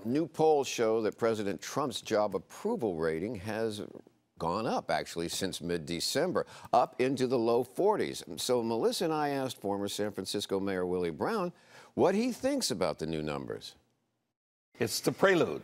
New polls show that President Trump's job approval rating has gone up, actually, since mid-December, up into the low 40s. So Melissa and I asked former San Francisco Mayor Willie Brown what he thinks about the new numbers. It's the prelude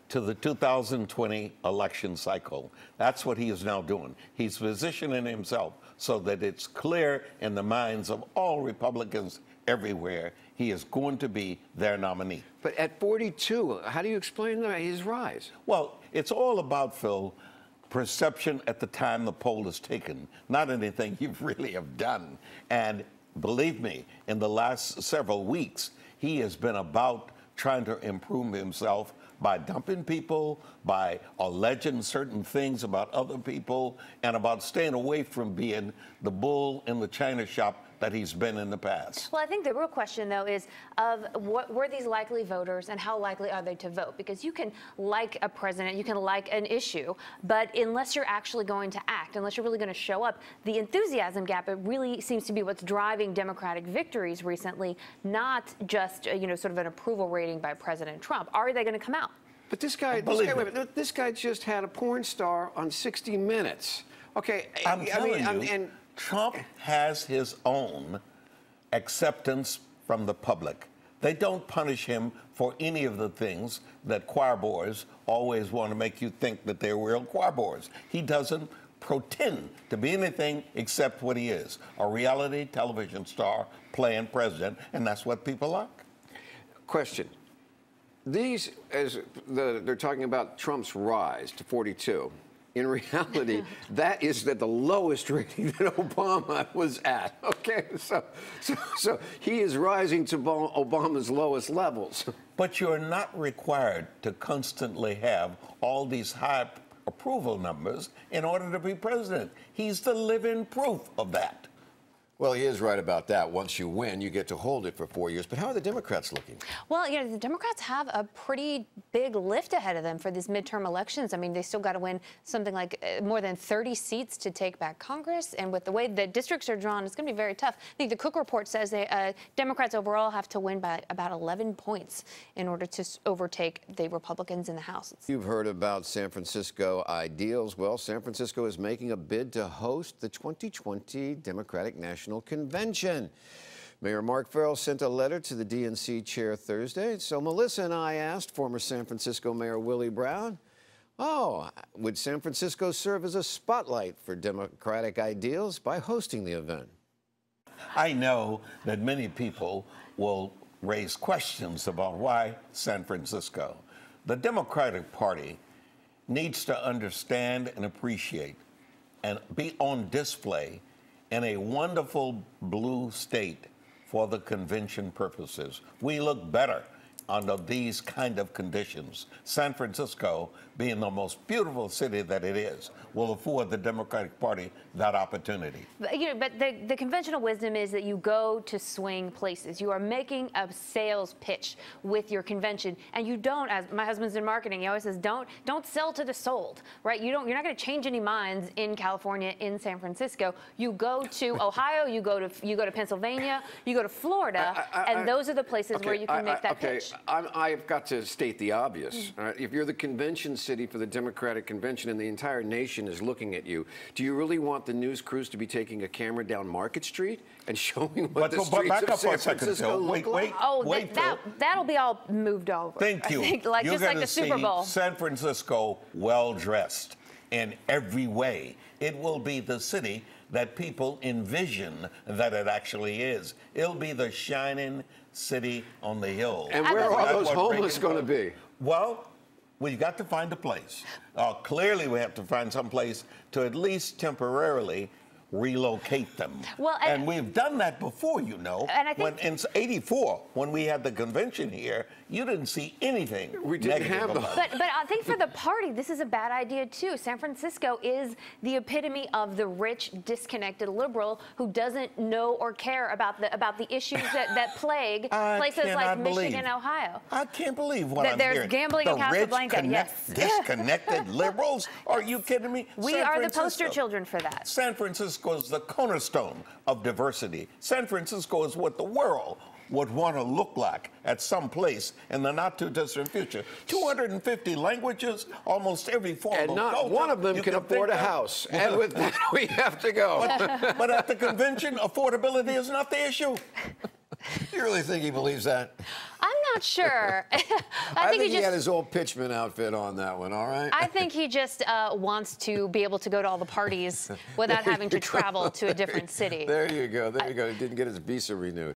to the 2020 election cycle. That's what he is now doing. He's positioning himself so that it's clear in the minds of all Republicans everywhere he is going to be their nominee. But at 42, how do you explain his rise? Well, it's all about, Phil, perception at the time the poll is taken, not anything you really have done. And believe me, in the last several weeks, he has been about trying to improve himself by dumping people, by alleging certain things about other people, and about staying away from being the bull in the china shop that he's been in the past. Well, I think the real question, though, is of what were these likely voters and how likely are they to vote? Because you can like a president, you can like an issue, but unless you're actually going to act, unless you're really going to show up, the enthusiasm gap, it really seems to be what's driving Democratic victories recently, not just, sort of an approval rating by President Trump. Are they going to come out? But this guy just had a porn star on 60 Minutes. Okay, I'm telling you, Trump has his own acceptance from the public. They don't punish him for any of the things that choir boys always want to make you think that they're real choir boys. He doesn't pretend to be anything except what he is, a reality television star playing president, and that's what people like. Question. These, they're talking about Trump's rise to 42. In reality, that is the lowest rating that Obama was at. Okay, so he is rising to Obama's lowest levels. But you're not required to constantly have all these high approval numbers in order to be president. He's the living proof of that. Well, he is right about that. Once you win, you get to hold it for 4 years. But how are the Democrats looking? Well, the Democrats have a pretty big lift ahead of them for these midterm elections. I mean, they still got to win something like more than 30 seats to take back Congress. And with the way the districts are drawn, it's going to be very tough. I think the Cook Report says Democrats overall have to win by about 11 points in order to overtake the Republicans in the House. You've heard about San Francisco ideals. Well, San Francisco is making a bid to host the 2020 Democratic National Convention. Mayor Mark Farrell sent a letter to the DNC chair Thursday. So Melissa and I asked former San Francisco Mayor Willie Brown, would San Francisco serve as a spotlight for Democratic ideals by hosting the event? I know that many people will raise questions about why San Francisco. The Democratic Party needs to understand and appreciate and be on display in a wonderful blue state for the convention purposes. We look better under these kind of conditions. San Francisco, being the most beautiful city that it is, will afford the Democratic Party that opportunity. But the conventional wisdom is that you go to swing places. You are making a sales pitch with your convention, and you don't, as my husband's in marketing, he always says, don't sell to the sold, right? You're not going to change any minds in California, in San Francisco. You go to Ohio, you go to Pennsylvania, you go to Florida, and those are the places where you can make that pitch. I've got to state the obvious. Right? If you're the convention city for the Democratic Convention and the entire nation is looking at you, do you really want the news crews to be taking a camera down Market Street and showing what the streets of San Francisco look like? Wait, that'll be all moved over. Thank you. I think, just like the Super Bowl. San Francisco well-dressed in every way. It will be the city that people envision that it actually is. It'll be the shining city on the hill. And where are all those homeless going to be? Well, we've got to find a place. Clearly, we have to find some place to at least temporarily relocate them. Well, and we've done that before, you know. And I think in '84, when we had the convention here, you didn't see anything. We didn't have them. But I think for the party, this is a bad idea too. San Francisco is the epitome of the rich, disconnected liberal who doesn't know or care about the issues that plague places like Michigan, Ohio. I can't believe what I'm There's hearing. Gambling in Casablanca. Yes. Disconnected liberals? Are you kidding me? We are the poster children for that. San Francisco is the cornerstone of diversity. San Francisco is what the world would want to look like at some place in the not-too-distant future. 250 languages, almost every form And of not culture. one of them You can afford a think that? house. And with that, we have to go. But at the convention, affordability is not the issue. You really think he believes that? I'm not sure. I think he had his old pitchman outfit on that one, all right? I think he just wants to be able to go to all the parties without having to travel to a different city. There you go. There you go. He didn't get his visa renewed.